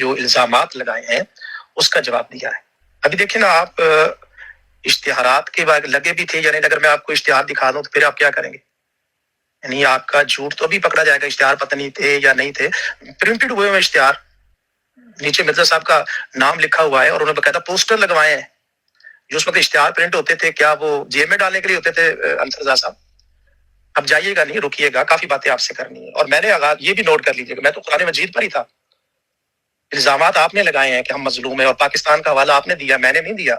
جو الزامات لگائے ہیں اس کا جواب دیا ہے۔ ابھی دیکھیں نا، آپ اشتہارات کے بعد لگے بھی تھے، یعنی اگر میں آپ کو اشتہار دکھا دوں تو پھر آپ کیا کریں گے؟ یعنی آپ کا جھوٹ تو بھی پکڑا جائے گا، اشتہار پتہ نہیں تھے یا نہیں تھے، پرنٹڈ ہوئے ہوئے اشتہار، نیچے مرزا صاحب کا نام لکھا ہوا ہے اور انہوں نے باقاعدہ پوسٹر لگوائے ہیں۔ جو اس وقت اشتہار پرنٹ ہوتے تھے، کیا وہ جیب میں ڈالنے کے لیے ہوتے تھے انصر رضا صاحب؟ اب جائیے گا نہیں، رکیے گا، کافی باتیں آپ سے کرنی ہے۔ اور میں نے آغاز یہ بھی نوٹ کر لیجیے گا، میں تو قرآن مجید پر ہی تھا۔ الزامات آپ نے لگائے ہیں کہ ہم مظلوم ہیں، اور پاکستان کا حوالہ آپ نے دیا، میں نے نہیں دیا۔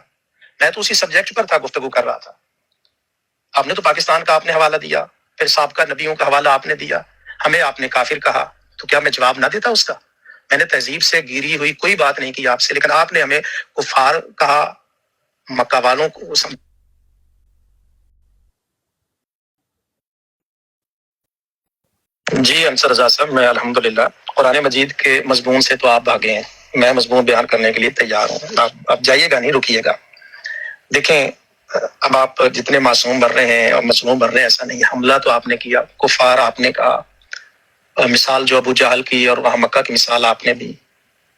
میں تو اسی سبجیکٹ پر تھا، گفتگو کر رہا تھا۔ آپ نے تو پاکستان کا آپ نے حوالہ دیا، پھر سابقہ نبیوں کا حوالہ آپ نے دیا، ہمیں آپ نے کافر کہا، تو کیا میں جواب نہ دیتا اس کا؟ میں نے تہذیب سے گری ہوئی کوئی بات نہیں کی آپ سے، لیکن آپ نے ہمیں کفار کہا، مکہ والوں کو جی انصر رضا صاحب، میں الحمدللہ قرآن مجید کے مضمون سے تو آپ بھاگے ہیں، میں مضمون بیان کرنے کے لیے تیار ہوں۔ آپ جائیے گا نہیں، رکیے گا۔ دیکھیں، اب آپ جتنے معصوم بن رہے ہیں اور مظلوم بن رہے ہیں، ایسا نہیں ہے۔ حملہ تو آپ نے کیا، کفار آپ نے کہا، اور مثال جو ابو جہل کی اور وہاں مکہ کی مثال آپ نے دی،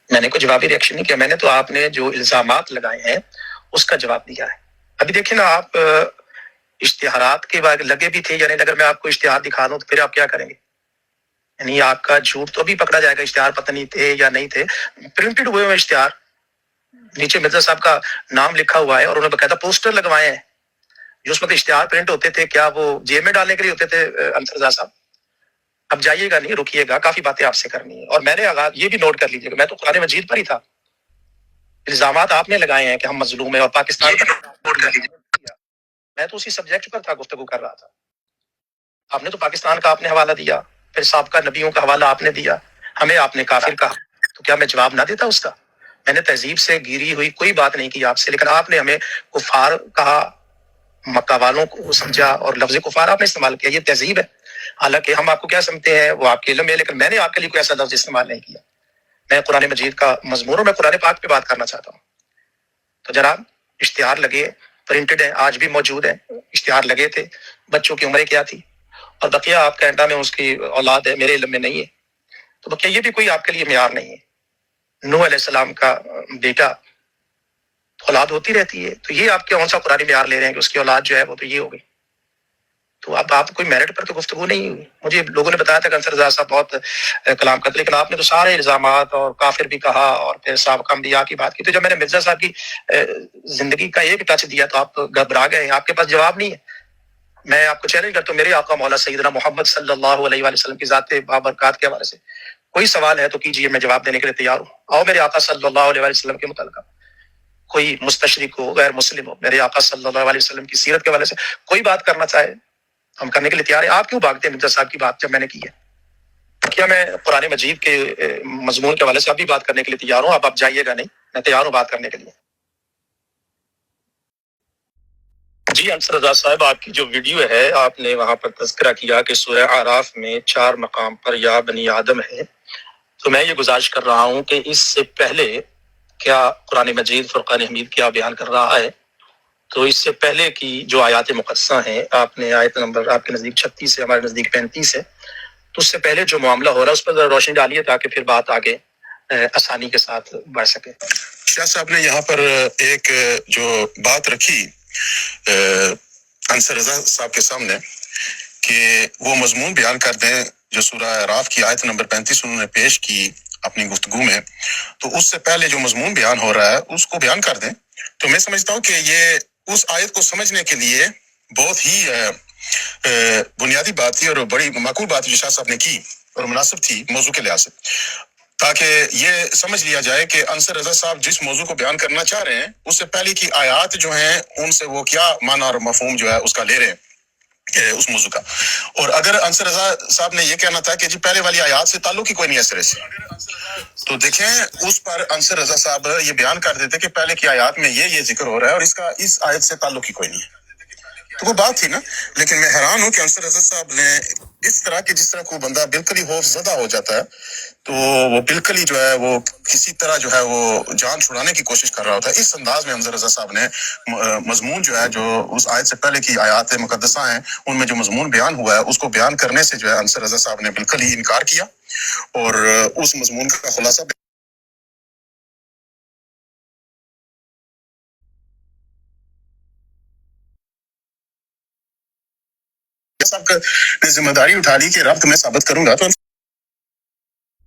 میں نے کوئی جوابی ریئیکشن نہیں کیا، میں نے تو آپ نے جو الزامات لگائے ہیں اس کا جواب دیا ہے۔ ابھی دیکھیں نا، آپ اشتہارات کے بعد لگے بھی تھے، یعنی اگر میں آپ کو اشتہار دکھا دوں تو پھر آپ کیا کریں گے؟ یعنی آپ کا جھوٹ تو بھی پکڑا جائے گا، اشتہار پتہ نہیں تھے یا نہیں تھے، پرنٹڈ ہوئے ہوئے اشتہار، نیچے مرزا صاحب کا نام لکھا ہوا ہے اور انہوں نے باقاعدہ پوسٹر لگوائے ہیں۔ جو اس وقت اشتہار پرنٹ ہوتے تھے، کیا وہ جیب میں ڈالنے کے لیے ہوتے تھے انصر رضا صاحب؟ اب جائیے گا نہیں، رکیے گا، کافی باتیں آپ سے کرنی ہے۔ اور میں نے آغاز یہ بھی نوٹ کر لیجیے گا، میں تو قرآن مجید پر ہی تھا۔ الزامات آپ نے لگائے ہیں کہ ہم مظلوم ہیں، اور پاکستان کا نوٹ کر لیجیے، میں تو اسی سبجیکٹ پر تھا، گفتگو کر رہا تھا۔ آپ نے تو پاکستان کا آپ نے حوالہ دیا، پھر سابقہ نبیوں کا حوالہ آپ نے دیا، ہمیں آپ نے کافر کہا، تو کیا میں جواب نہ دیتا اس کا؟ میں نے تہذیب سے گری ہوئی کوئی بات نہیں کی آپ سے، لیکن آپ نے ہمیں کفار کہا، مکہ والوں کو سمجھا، اور لفظ کفار آپ نے استعمال کیا، یہ تہذیب ہے۔ حالانکہ ہم آپ کو کیا سمجھتے ہیں وہ آپ کے علم ہے، لیکن میں نے آپ کے لیے کوئی ایسا لفظ استعمال نہیں کیا۔ میں قرآن مجید کا مضمون اور میں قرآن پاک پہ بات کرنا چاہتا ہوں۔ تو جناب، اشتہار لگے، پرنٹڈ ہے، آج بھی موجود ہے، اشتہار لگے تھے، بچوں کی عمریں کیا تھی، اور بقیہ آپ کینیڈا میں اس کی اولاد ہے، میرے علم میں نہیں ہے، تو بقیہ یہ بھی کوئی آپ کے لیے معیار نہیں ہے۔ نوح علیہ السلام کا بیٹا، اولاد ہوتی رہتی ہے، تو یہ آپ کون سا قرآن معیار لے رہے ہیں کہ اس کی اولاد جو ہے وہ تو یہ ہو گئی؟ تو اب آپ کوئی میرٹ پر تو گفتگو نہیں ہوئی۔ مجھے لوگوں نے بتایا تھا کہ انصر رضا صاحب بہت کلام کرتے، لیکن آپ نے تو سارے الزامات اور کافر بھی کہا، اور پھر سابقہ انبیاء کی بات کی۔ تو جب میں نے مرزا صاحب کی زندگی کا ایک ٹچ دیا تو آپ گھبرا گئے، آپ کے پاس جواب نہیں ہے۔ میں آپ کو چیلنج کرتا ہوں، میرے آقا مولا سیدنا محمد صلی اللہ علیہ وآلہ وسلم کی ذات بابرکات کے حوالے سے کوئی سوال ہے تو کیجیے، میں جواب دینے کے لیے تیار ہوں۔ آؤ میرے آقا صلی اللہ علیہ وآلہ وسلم کے متعلق کوئی مستشرق ہو، غیر مسلم ہو، میرے آقا صلی اللہ علیہ وسلم کی سیرت کے حوالے سے کوئی بات کرنا چاہے، ہم کرنے کے لیے تیار ہیں۔ آپ کیوں بھاگتے ہیں مرزا صاحب کی بات جب میں نے کی ہے؟ کیا میں قرآن مجید کے مضمون کے حوالے سے ابھی بات کرنے کے لیے تیار ہوں، آپ جائیے گا نہیں، میں تیار ہوں بات کرنے کے لیے۔ جی انصر رضا صاحب، آپ کی جو ویڈیو ہے، آپ نے وہاں پر تذکرہ کیا کہ سورہ اعراف میں 4 مقام پر یا بنی آدم ہے، تو میں یہ گزارش کر رہا ہوں کہ اس سے پہلے کیا قرآن مجید فرقان حمید کیا بیان کر رہا ہے؟ تو اس سے پہلے کی جو آیات مقدسہ ہیں، آپ نے آیت نمبر آپ کے نزدیک 36 ہے، ہمارے نزدیک 35 ہے، تو اس سے پہلے جو معاملہ ہو رہا ہے اس پر ذرا روشنی ڈالیے تاکہ پھر بات آگے آسانی کے ساتھ بڑھ سکے۔ شاہ صاحب نے یہاں پر ایک جو بات رکھی انصر رضا صاحب کے سامنے کہ وہ مضمون بیان کر دیں جو سورہ اعراف کی آیت نمبر 35 انہوں نے پیش کی اپنی گفتگو میں، تو اس سے پہلے جو مضمون بیان ہو رہا ہے اس کو بیان کر دیں، تو میں سمجھتا ہوں کہ یہ اس آیت کو سمجھنے کے لیے بہت ہی بنیادی بات تھی اور بڑی معقول بات جو شاہ صاحب نے کی اور مناسب تھی موضوع کے لحاظ سے، تاکہ یہ سمجھ لیا جائے کہ انصر رضا صاحب جس موضوع کو بیان کرنا چاہ رہے ہیں اس سے پہلے کی آیات جو ہیں ان سے وہ کیا معنی اور مفہوم جو ہے اس کا لے رہے ہیں اس موضوع کا۔ اور اگر انصر رضا صاحب نے یہ کہنا تھا کہ جی پہلے والی آیات سے تعلق ہی کوئی نہیں ہے سرے سے، تو دیکھیں اس پر انصر رضا صاحب یہ بیان کر دیتے کہ پہلے کی آیات میں یہ ذکر ہو رہا ہے اور اس کا اس آیت سے تعلق ہی کوئی نہیں ہے، تو وہ بات تھی نا۔ لیکن میں حیران ہوں کہ انصر رضا صاحب نے اس طرح کہ جس طرح کوئی بندہ بالکل ہی خوف زدہ ہو جاتا ہے تو وہ بالکل ہی جو ہے وہ کسی طرح جو ہے وہ جان چھڑانے کی کوشش کر رہا ہوتا ہے، اس انداز میں انصر رضا صاحب نے مضمون جو ہے جو اس آیت سے پہلے کی آیات مقدسہ ہیں ان میں جو مضمون بیان ہوا ہے اس کو بیان کرنے سے جو ہے انصر رضا صاحب نے بالکل ہی انکار کیا اور اس مضمون کا خلاصہ صاحب نے ذمہ داری اٹھا لی کہ رب تمہیں ثابت کروں گا، تو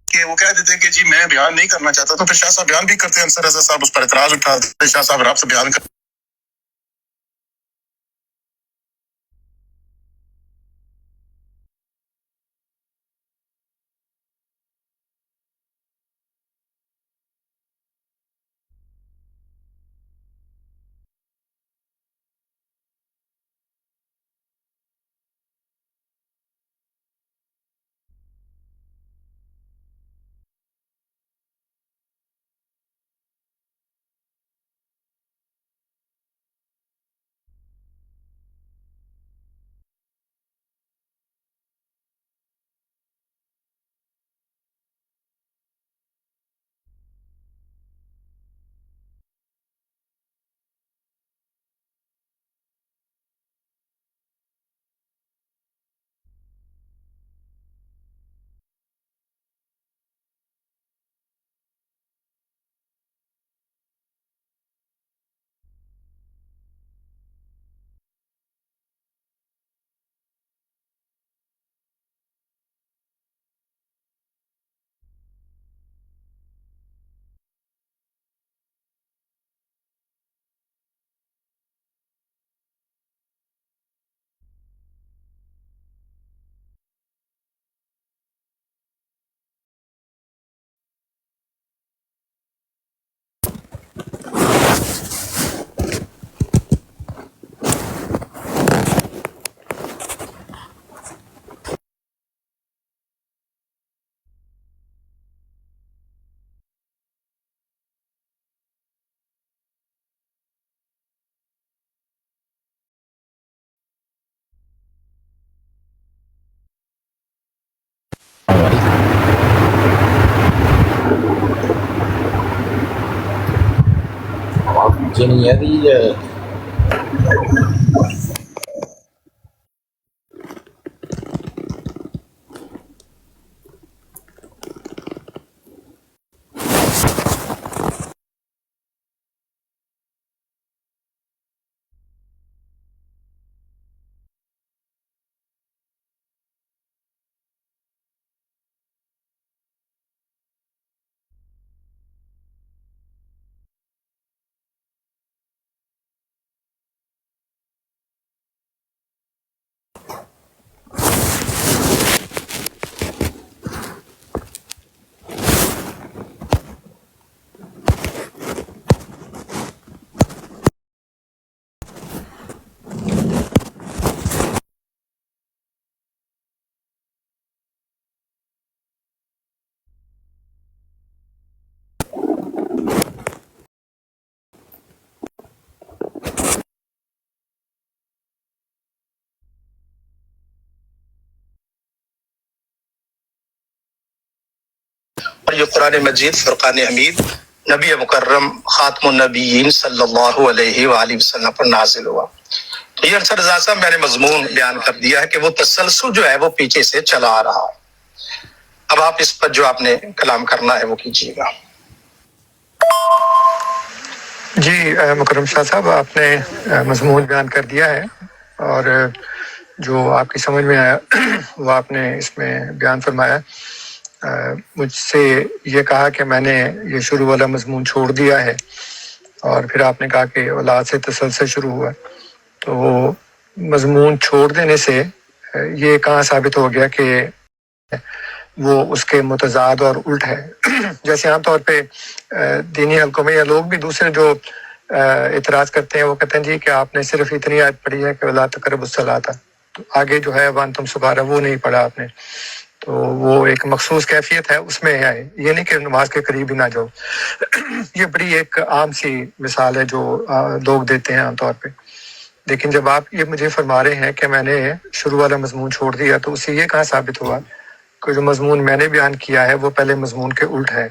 کہ وہ کہہ دیتے ہیں کہ جی میں بیان نہیں کرنا چاہتا، تو پھر شاہ صاحب بیان بھی کرتے ہیں، انصر رضا صاحب اس پر اعتراض اٹھاتے، شاہ صاحب رب سے بیان کرتے. اور یہ قرآن مجید فرقان حمید نبی مکرم خاتم النبیین صلی اللہ علیہ وآلہ وسلم پر نازل ہوا. تو یہ انصر رضا صاحب میں نے مضمون بیان کر دیا ہے کہ وہ تسلسل جو ہے وہ پیچھے سے چلا آ رہا ہے. اب آپ اس پر جو آپ نے کلام کرنا ہے وہ کیجیے گا. جی مکرم شاہ صاحب، آپ نے مضمون بیان کر دیا ہے، اور جو آپ کی سمجھ میں آیا وہ آپ نے اس میں بیان فرمایا. مجھ سے یہ کہا کہ میں نے یہ شروع والا مضمون چھوڑ دیا ہے، اور پھر آپ نے کہا کہ اولاد سے تسلسل شروع ہوا. تو وہ مضمون چھوڑ دینے سے یہ کہاں ثابت ہو گیا کہ وہ اس کے متضاد اور الٹ ہے. جیسے عام طور پہ دینی حلقوں میں یا لوگ بھی دوسرے جو اعتراض کرتے ہیں وہ کہتے ہیں جی کہ آپ نے صرف اتنی آیت پڑھی ہے کہ لا تقربوا الصلاۃ، تو آگے جو ہے وانتم سکارا وہ نہیں پڑھا آپ نے. تو وہ ایک مخصوص کیفیت ہے، اس میں ہے، یہ نہیں کہ نماز کے قریب ہی نہ جاؤ. یہ بڑی ایک عام سی مثال ہے جو لوگ دیتے ہیں عام طور پہ. لیکن جب آپ یہ مجھے فرما رہے ہیں کہ میں نے شروع والا مضمون چھوڑ دیا، تو اسے یہ کہاں ثابت ہوا کہ جو مضمون میں نے بیان کیا ہے وہ پہلے مضمون کے الٹ ہے.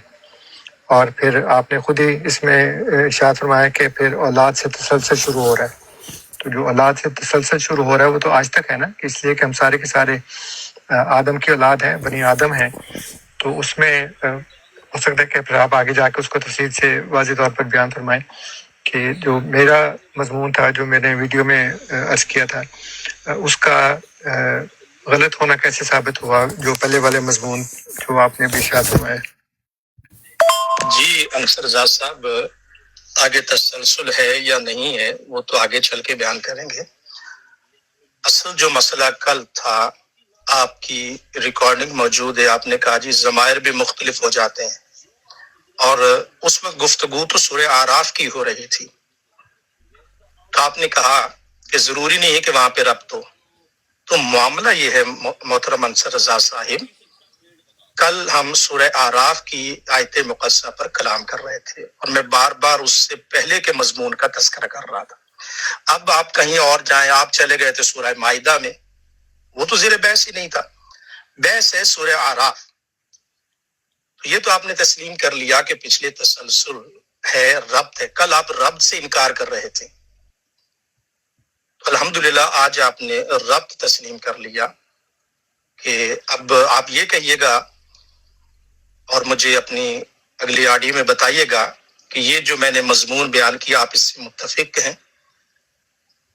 اور پھر آپ نے خود ہی اس میں ارشاد فرمایا کہ پھر اولاد سے تسلسل شروع ہو رہا ہے. تو جو اولاد سے تسلسل شروع ہو رہا ہے وہ تو آج تک ہے نا، اس لیے کہ ہم سارے کے سارے آدم کی اولاد ہیں، بنی آدم ہیں. تو اس میں ہو سکتا ہے کہ پھر آپ آگے جا کے اس کو تفصیل سے واضح طور پر بیان فرمائیں کہ جو میرا مضمون تھا جو میں نے ویڈیو میں عرض کیا تھا، اس کا غلط ہونا کیسے ثابت ہوا جو پہلے والے مضمون جو آپ نے بھی ارشاد فرمایا؟ جی انصر رضا صاحب، آگے تسلسل ہے یا نہیں ہے وہ تو آگے چل کے بیان کریں گے۔ اصل جو مسئلہ کل تھا، آپ کی ریکارڈنگ موجود ہے، آپ نے کہا جی ضمائر بھی مختلف ہو جاتے ہیں، اور اس وقت گفتگو تو سورہ آراف کی ہو رہی تھی، تو آپ نے کہا کہ ضروری نہیں ہے کہ وہاں پہ ربط ہو۔ تو معاملہ یہ ہے محترم انصر رضا صاحب، کل ہم سورہ آراف کی آیت مقدسہ پر کلام کر رہے تھے، اور میں بار بار اس سے پہلے کے مضمون کا تذکرہ کر رہا تھا۔ اب آپ کہیں اور جائیں، آپ چلے گئے تھے سورہ مائدہ میں، وہ تو زیر بحث ہی نہیں تھا، بحث ہے سورہ آراف۔ یہ تو آپ نے تسلیم کر لیا کہ پچھلے تسلسل ہے، ربط ہے۔ کل آپ ربط سے انکار کر رہے تھے، الحمدللہ آج آپ نے ربط تسلیم کر لیا کہ اب آپ یہ کہیے گا اور مجھے اپنی اگلی آڈیو میں بتائیے گا کہ یہ جو میں نے مضمون بیان کیا آپ اس سے متفق ہیں،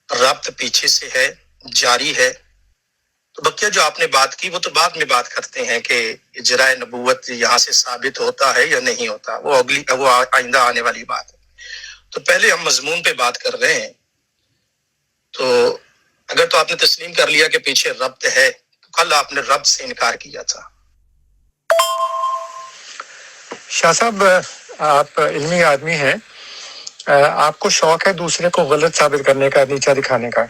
ربط پیچھے سے ہے، جاری ہے۔ تو بقیہ جو آپ نے بات کی وہ تو بعد میں بات کرتے ہیں کہ اجراء نبوت یہاں سے ثابت ہوتا ہے یا نہیں ہوتا، وہ آئندہ آنے والی بات ہے۔ تو پہلے ہم مضمون پہ بات کر رہے ہیں، تو اگر تو آپ نے تسلیم کر لیا کہ پیچھے ربط ہے، تو کل آپ نے ربط سے انکار کیا تھا۔ شاہ صاحب، آپ علمی آدمی ہیں، آپ کو شوق ہے دوسرے کو غلط ثابت کرنے کا، نیچا دکھانے کا،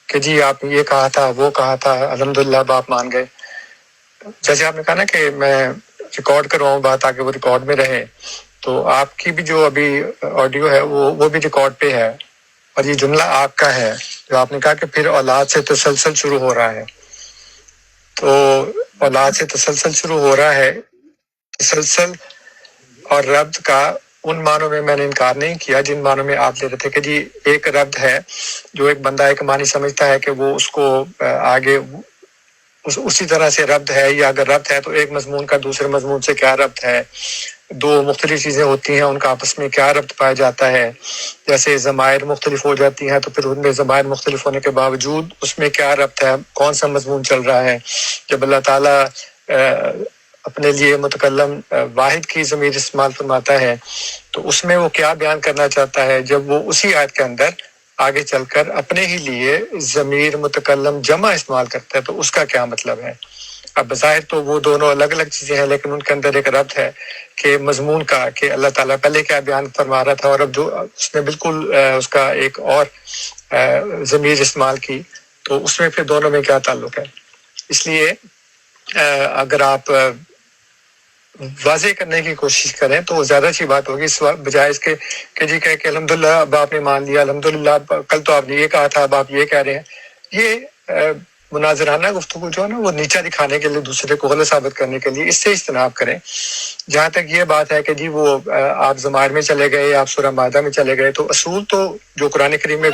کہ جی آپ یہ کہا تھا، وہ کہا تھا، الحمدللہ اب آپ مان گئے۔ جیسے آپ نے کہا نا کہ میں ریکارڈ کرواؤں بات تاکہ وہ ریکارڈ میں رہے، تو آپ کی بھی جو ابھی آڈیو ہے وہ بھی ریکارڈ پہ ہے، اور یہ جملہ آپ کا ہے جو آپ نے کہا کہ پھر اولاد سے تسلسل شروع ہو رہا ہے۔ تو اولاد سے تسلسل شروع ہو رہا ہے، تسلسل اور ربط کا ان معنوں میں نے انکار نہیں کیا جن معنوں میں آپ لے رہے تھے کہ جی ایک ربط ہے جو ایک بندہ ایک معنی سمجھتا ہے کہ وہ اس کو آگے اسی طرح سے ربط ہے، یا اگر ربط ہے تو ایک مضمون کا دوسرے مضمون سے کیا ربط ہے، دو مختلف چیزیں ہوتی ہیں ان کا آپس میں کیا ربط پایا جاتا ہے، جیسے ضمائر مختلف ہو جاتی ہیں تو پھر ان میں ضمائر مختلف ہونے کے باوجود اس میں کیا ربط ہے، کون سا مضمون چل رہا ہے۔ جب اللہ تعالیٰ اپنے لیے متکلم واحد کی ضمیر استعمال فرماتا ہے تو اس میں وہ کیا بیان کرنا چاہتا ہے، جب وہ اسی آیت کے اندر آگے چل کر اپنے ہی لیے ضمیر متکلم جمع استعمال کرتا ہے تو اس کا کیا مطلب ہے۔ اب بظاہر تو وہ دونوں الگ الگ چیزیں ہیں، لیکن ان کے اندر ایک ربط ہے کہ مضمون کا، کہ اللہ تعالیٰ پہلے کیا بیان فرما رہا تھا اور اب جو اس نے بالکل اس کا ایک اور ضمیر استعمال کی، تو اس میں پھر دونوں میں کیا تعلق ہے۔ اس لیے اگر آپ واضح کرنے کی کوشش کریں تو وہ زیادہ اچھی بات ہوگی، اس بجائے اس کے کہ جی کہ الحمدللہ اب آپ نے مان لیا، الحمدللہ کل تو آپ نے یہ کہا تھا اب آپ یہ کہہ رہے ہیں۔ یہ مناظرانہ گفتگو جو ہے نا وہ نیچا دکھانے کے لیے، دوسرے کو غلط ثابت کرنے کے لیے، اس سے اجتناب کریں۔ جہاں تک یہ بات ہے کہ جی وہ آپ ضمائر میں چلے گئے، آپ سورہ مائدہ میں چلے گئے، تو اصول تو جو قرآن کریم میں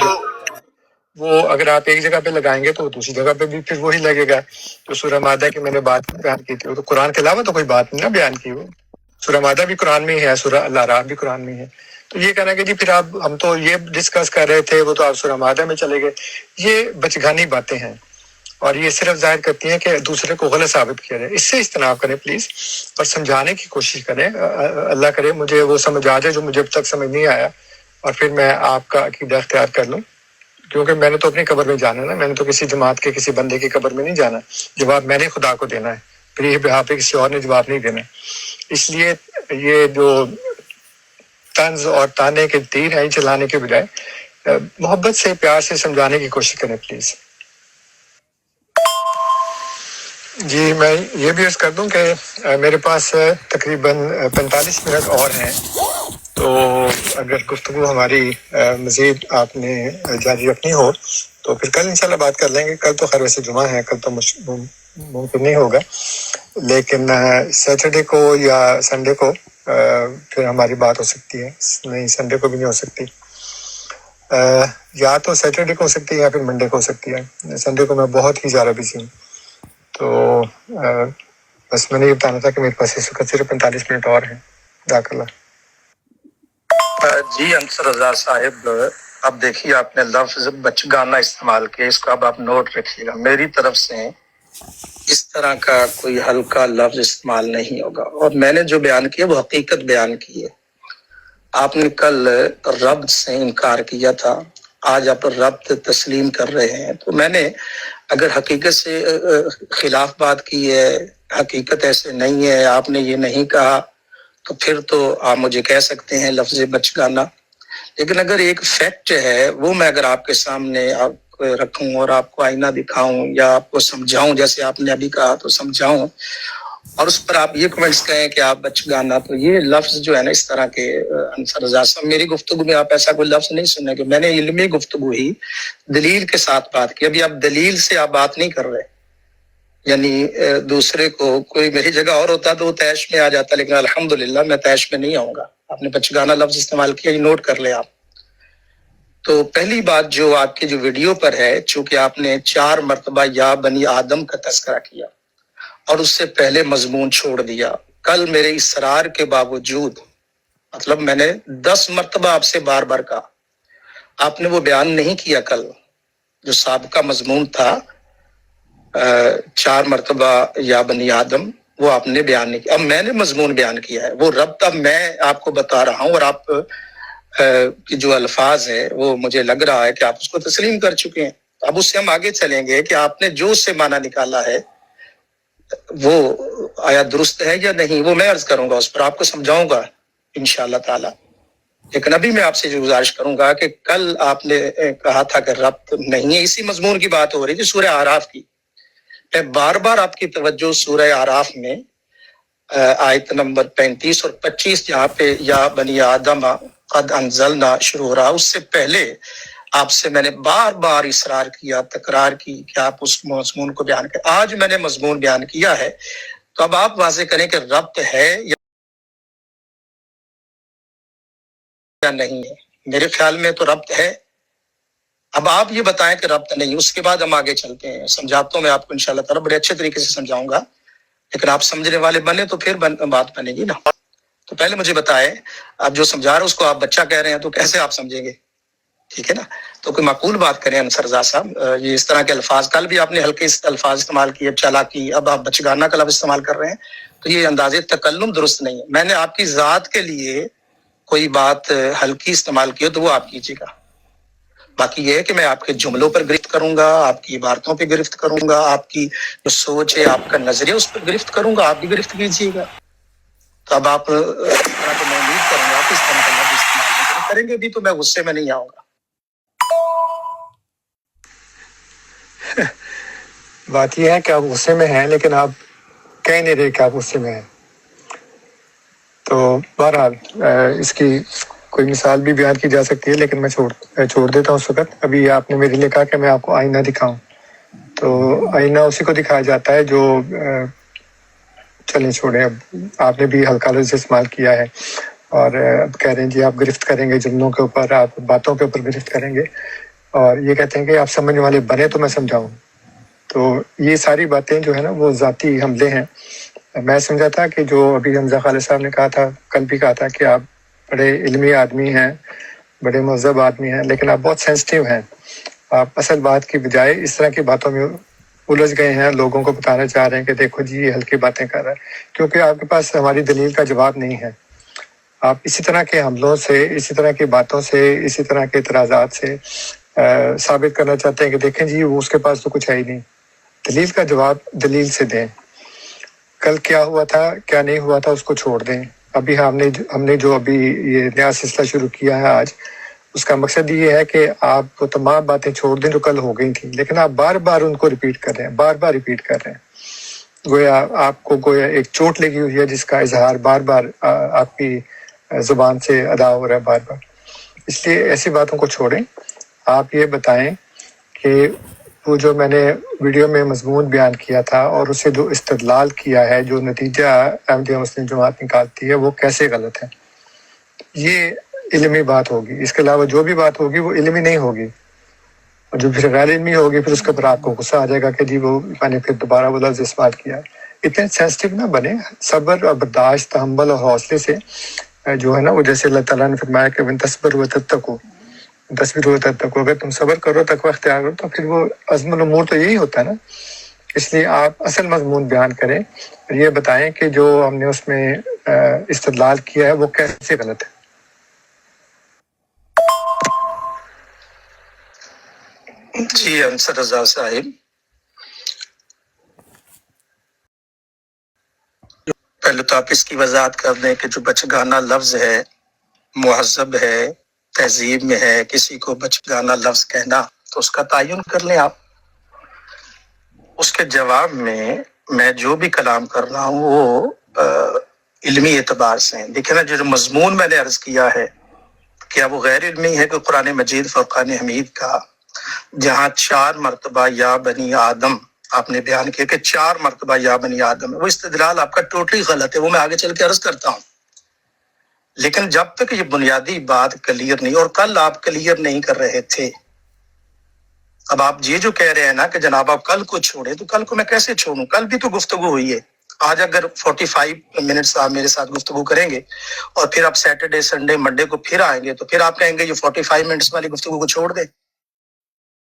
وہ اگر آپ ایک جگہ پہ لگائیں گے تو دوسری جگہ پہ بھی پھر وہی لگے گا۔ تو سورہ مائدہ کی میں نے بات بیان کی تھی، وہ تو قرآن کے علاوہ تو کوئی بات نہیں نا بیان کی، وہ سورہ مائدہ بھی قرآن میں ہی ہے، سورہ الاعراف بھی قرآن میں ہی ہے۔ تو یہ کہنا کہ جی پھر آپ ہم تو یہ ڈسکس کر رہے تھے، وہ تو آپ سورہ مائدہ میں چلے گئے، یہ بچگانی باتیں ہیں، اور یہ صرف ظاہر کرتی ہیں کہ دوسرے کو غلط ثابت کیا جائے۔ اس سے اجتناب کریں پلیز، اور سمجھانے کی کوشش کریں۔ اللہ کرے مجھے وہ سمجھ آ جائے جو مجھے اب تک سمجھ نہیں آیا، اور پھر میں آپ کا عقیدہ اختیار کر لوں، کیونکہ میں نے تو اپنی قبر میں جانا ہے نا، میں نے تو کسی جماعت کے کسی بندے کی قبر میں نہیں جانا، جواب میں نے خدا کو دینا ہے، پھر یہ بہا پہ کسی اور نے جواب نہیں دینا۔ اس لیے یہ جو طنز اور تانے کے تیر ہیں چلانے کے بجائے محبت سے پیار سے سمجھانے کی کوشش کریں پلیز۔ جی میں یہ بھی عرض کر دوں کہ میرے پاس تقریباً 45 منٹ اور ہیں، تو اگر گفتگو ہماری مزید آپ نے جاری رکھنی ہو تو پھر کل انشاءاللہ بات کر لیں گے۔ کل تو خیر ویسے جمعہ ہے، کل تو ممکن نہیں ہوگا، لیکن سیٹرڈے کو یا سنڈے کو پھر ہماری بات ہو سکتی ہے۔ نہیں، سنڈے کو بھی نہیں ہو سکتی، یا تو سیٹرڈے کو ہو سکتی ہے یا پھر منڈے کو ہو سکتی ہے۔ سنڈے کو میں بہت ہی زیادہ بزی ہوں، تو بس میں نے یہ بتانا تھا کہ میرے پاس اس وقت صرف 45 منٹ اور ہیں۔ جزاک اللہ۔ جی انصر رضا صاحب، اب دیکھیے آپ نے لفظ بچگانہ استعمال کیا، اس کو اب آپ نوٹ رکھیے گا، میری طرف سے اس طرح کا کوئی ہلکا لفظ استعمال نہیں ہوگا، اور میں نے جو بیان کیا وہ حقیقت بیان کی ہے۔ آپ نے کل ربط سے انکار کیا تھا، آج آپ ربط تسلیم کر رہے ہیں، تو میں نے اگر حقیقت سے خلاف بات کی ہے، حقیقت ایسے نہیں ہے، آپ نے یہ نہیں کہا، تو پھر تو آپ مجھے کہہ سکتے ہیں لفظ بچگانہ، لیکن اگر ایک فیکٹ ہے وہ میں اگر آپ کے سامنے آپ رکھوں اور آپ کو آئینہ دکھاؤں یا آپ کو سمجھاؤں، جیسے آپ نے ابھی کہا تو سمجھاؤں، اور اس پر آپ یہ کمنٹس کہیں کہ آپ بچگانہ، تو یہ لفظ جو ہے نا اس طرح کے انصر رضا صاحب، میری گفتگو میں آپ ایسا کوئی لفظ نہیں سنے کہ میں نے علمی گفتگو ہی دلیل کے ساتھ بات کی۔ ابھی آپ دلیل سے آپ بات نہیں کر رہے، یعنی دوسرے کو کوئی میری جگہ اور ہوتا تو وہ تیش میں آ جاتا، لیکن الحمدللہ میں تیش میں نہیں آؤں گا۔ آپ نے بچگانہ لفظ استعمال کیا، یہ نوٹ کر لیں آپ۔ تو پہلی بات جو آپ کی جو ویڈیو پر ہے، چونکہ آپ نے 4 مرتبہ یا بنی آدم کا تذکرہ کیا اور اس سے پہلے مضمون چھوڑ دیا، کل میرے اصرار کے باوجود، مطلب میں نے 10 مرتبہ آپ سے بار بار کہا، آپ نے وہ بیان نہیں کیا۔ کل جو سابقہ مضمون تھا 4 مرتبہ یا بنی آدم، وہ آپ نے بیان نہیں کیا۔ اب میں نے مضمون بیان کیا ہے، وہ ربط اب میں آپ کو بتا رہا ہوں، اور آپ کی جو الفاظ ہے وہ مجھے لگ رہا ہے کہ آپ اس کو تسلیم کر چکے ہیں۔ اب اس سے ہم آگے چلیں گے کہ آپ نے جو اس سے معنی نکالا ہے وہ آیا درست ہے یا نہیں، وہ میں عرض کروں گا، اس پر آپ کو سمجھاؤں گا انشاءاللہ تعالی۔ لیکن ابھی میں آپ سے جو گزارش کروں گا کہ کل آپ نے کہا تھا کہ ربط نہیں ہے، اسی مضمون کی بات ہو رہی تھی سورہ اعراف کی۔ میں بار بار آپ کی توجہ سورہ اعراف میں آیت نمبر 35 اور 25 جہاں پہ یا بنی آدم قد انزلنا شروع ہو رہا، اس سے پہلے آپ سے میں نے بار بار اصرار کیا، تکرار کی کہ آپ اس مضمون کو بیان کریں۔ آج میں نے مضمون بیان کیا ہے، تو اب آپ واضح کریں کہ ربط ہے یا نہیں ہے۔ میرے خیال میں تو ربط ہے، اب آپ یہ بتائیں کہ ربط نہیں، اس کے بعد ہم آگے چلتے ہیں۔ سمجھاتا ہوں میں آپ کو انشاءاللہ تعالی، بڑے اچھے طریقے سے سمجھاؤں گا، لیکن آپ سمجھنے والے بنے تو پھر بات بنے گی نا۔ تو پہلے مجھے بتائیں، آپ جو سمجھا رہے ہیں اس کو آپ بچہ کہہ رہے ہیں، تو کیسے آپ سمجھیں گے؟ ٹھیک ہے نا، تو کوئی معقول بات کریں انصر رضا صاحب۔ یہ اس طرح کے الفاظ، کل بھی آپ نے ہلکے الفاظ استعمال کیے، چالاکی، اب آپ بچگانہ کا لفظ استعمال کر رہے ہیں، تو یہ انداز تکلم درست نہیں ہے۔ میں نے آپ کی ذات کے لیے کوئی بات ہلکی استعمال کی تو وہ آپ کیجیے گا، باقی یہ ہے کہ میں آپ کے جملوں پر گرفت کروں گا، آپ کی عبارتوں پہ گرفت کروں گا، آپ کی جو سوچ ہے، آپ کا نظریہ، اس پر گرفت کروں گا، آپ بھی گرفت کیجیے گا۔ تو اب آپ اس طرح تو میں امید کروں گا آپ اس طرح کا لفظ استعمال نہیں کریں گے بھی، تو میں غصے میں نہیں آؤں گا۔ بات یہ ہے کہ آپ غصے میں ہیں، لیکن آپ کہہ نہیں رہے کہ آپ غصے میں ہیں۔ تو بہرحال اس کی کوئی مثال بھی بیان کی جا سکتی ہے، لیکن میں چھوڑ دیتا ہوں اس وقت۔ ابھی آپ نے میرے لیے کہا کہ میں آپ کو آئینہ دکھاؤں، تو آئینہ اسی کو دکھایا جاتا ہے جو چلیں چھوڑیں، اب آپ نے بھی ہلکا لفظ استعمال کیا ہے، اور اب کہہ رہے ہیں جی آپ گرفت کریں گے جملوں کے اوپر، آپ باتوں کے اوپر گرفت کریں گے، اور یہ کہتے ہیں کہ آپ سمجھنے والے بنے تو میں سمجھاؤں۔ تو یہ ساری باتیں جو ہے نا وہ ذاتی حملے ہیں۔ میں سمجھا تھا کہ جو ابھی حمزہ خالد صاحب نے کہا تھا، کل بھی کہا تھا کہ آپ بڑے علمی آدمی ہیں، بڑے مہذب آدمی ہیں، لیکن آپ بہت سینسٹیو ہیں۔ آپ اصل بات کی بجائے اس طرح کی باتوں میں الجھ گئے ہیں، لوگوں کو بتانا چاہ رہے ہیں کہ دیکھو جی یہ ہلکی باتیں کر رہا ہے، کیونکہ آپ کے پاس ہماری دلیل کا جواب نہیں ہے۔ آپ اسی طرح کے حملوں سے، اسی طرح کی باتوں سے، اسی طرح کے اعتراضات سے ثابت کرنا چاہتے ہیں کہ دیکھیں جی وہ اس کے پاس تو کچھ ہے ہی نہیں۔ دلیل کا جواب دلیل سے دیں۔ کل کیا ہوا تھا کیا نہیں ہوا تھا اس کو چھوڑ دیں۔ ابھی ہم نے جو ابھی یہ نیا سلسلہ شروع کیا ہے آج، اس کا مقصد یہ ہے کہ آپ کو تمام باتیں چھوڑ دیں جو کل ہو گئی تھیں، لیکن آپ بار بار ان کو ریپیٹ کر رہے ہیں، بار بار ریپیٹ کر رہے ہیں، گویا آپ کو گویا ایک چوٹ لگی ہوئی ہے جس کا اظہار بار بار آپ کی زبان سے ادا ہو رہا ہے بار بار۔ اس لیے ایسی باتوں کو چھوڑیں۔ آپ یہ بتائیں کہ وہ جو میں نے ویڈیو میں مضمون بیان کیا تھا اور اسے جو استدلال کیا ہے، جو نتیجہ احمدیہ مسلم جماعت نکالتی ہے، وہ کیسے غلط ہے۔ یہ علمی بات ہوگی، اس کے علاوہ جو بھی بات ہوگی وہ علمی نہیں ہوگی، اور جو پھر غیر علمی ہوگی پھر اس کے اوپر آپ کو غصہ آ جائے گا کہ جی وہ میں نے پھر دوبارہ وہ لفظ استعمال کیا۔ اتنے سینسٹیو نہ بنے، صبر اور برداشت، تحمل اور حوصلے سے جو ہے نا، وہ جیسے اللہ تعالیٰ نے فرمایا کہ وَإِن تَصْبِرُوا وَتَتَّقُوا، 10 بھی روزہ تک اگر تم صبر کرو تقوی اختیار کرو تو پھر وہ عزم الامور تو یہی ہوتا ہے نا. اس لیے آپ اصل مضمون بیان کریں اور یہ بتائیں کہ جو ہم نے اس میں استدلال کیا ہے وہ کیسے غلط ہے. جی انصر رضا صاحب، پہلے تو آپ اس کی وضاحت کر دیں کہ جو بچگانہ لفظ ہے مہذب ہے، تہذیب میں ہے، کسی کو بچگانہ لفظ کہنا تو اس کا تعین کر لیں آپ. اس کے جواب میں جو بھی کلام کر رہا ہوں وہ علمی اعتبار سے ہیں. دیکھیں نا، جو مضمون میں نے عرض کیا ہے کیا وہ غیر علمی ہے کہ قرآن مجید فرقان حمید کا جہاں 4 مرتبہ یا بنی آدم آپ نے بیان کیا کہ 4 مرتبہ یا بنی آدم ہے، وہ استدلال آپ کا ٹوٹلی غلط ہے، وہ میں آگے چل کے عرض کرتا ہوں. لیکن جب تک یہ بنیادی بات کلیئر نہیں، اور کل آپ کلیئر نہیں کر رہے تھے، اب آپ یہ جو کہہ رہے ہیں نا کہ جناب آپ کل کو چھوڑے، تو کل کو میں کیسے چھوڑوں؟ کل بھی تو گفتگو ہوئی ہے. آج اگر 45 منٹس آپ میرے ساتھ گفتگو کریں گے اور پھر آپ سیٹرڈے سنڈے منڈے کو پھر آئیں گے تو پھر آپ کہیں گے یہ 45 منٹس والی گفتگو کو چھوڑ دیں.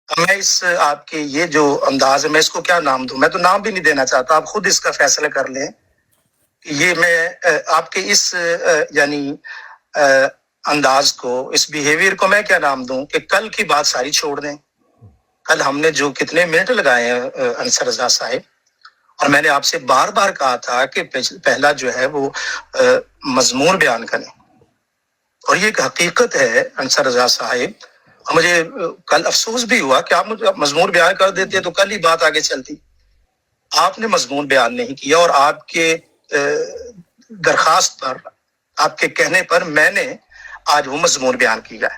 میں اس آپ کے یہ جو انداز ہے میں اس کو کیا نام دوں؟ میں تو نام بھی نہیں دینا چاہتا، آپ خود اس کا فیصلہ کر لیں. یہ میں آپ کے اس یعنی انداز کو، اس بیہیویئر کو میں کیا نام دوں کہ کل کی بات ساری چھوڑ دیں. کل ہم نے جو کتنے منٹ لگائے ہیں انصر رضا صاحب، اور میں نے آپ سے بار بار کہا تھا کہ پہلا جو ہے وہ مضمون بیان کریں، اور یہ ایک حقیقت ہے انصر رضا صاحب. اور مجھے کل افسوس بھی ہوا کہ آپ مجھے مضمون بیان کر دیتے تو کل ہی بات آگے چلتی. آپ نے مضمون بیان نہیں کیا، اور آپ کے درخواست پر، آپ کے کہنے پر میں نے آج وہ مضمون بیان کیا ہے.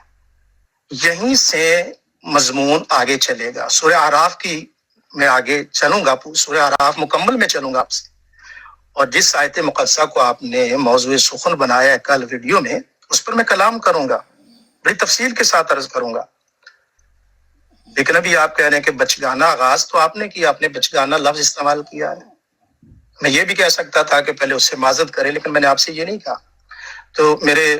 یہیں سے مضمون آگے چلے گا. سورہ اعراف کی میں آگے چلوں گا، سورہ اعراف مکمل میں چلوں گا آپ سے، اور جس آیت مقدسہ کو آپ نے موضوع سخن بنایا ہے کل ویڈیو میں، اس پر میں کلام کروں گا، بڑی تفصیل کے ساتھ عرض کروں گا. لیکن ابھی آپ کہہ رہے ہیں کہ بچگانہ آغاز تو آپ نے کیا، آپ نے بچگانہ لفظ استعمال کیا ہے. میں یہ بھی کہہ سکتا تھا کہ پہلے اس سے معذرت کرے، لیکن میں نے آپ سے یہ نہیں کہا. تو میرے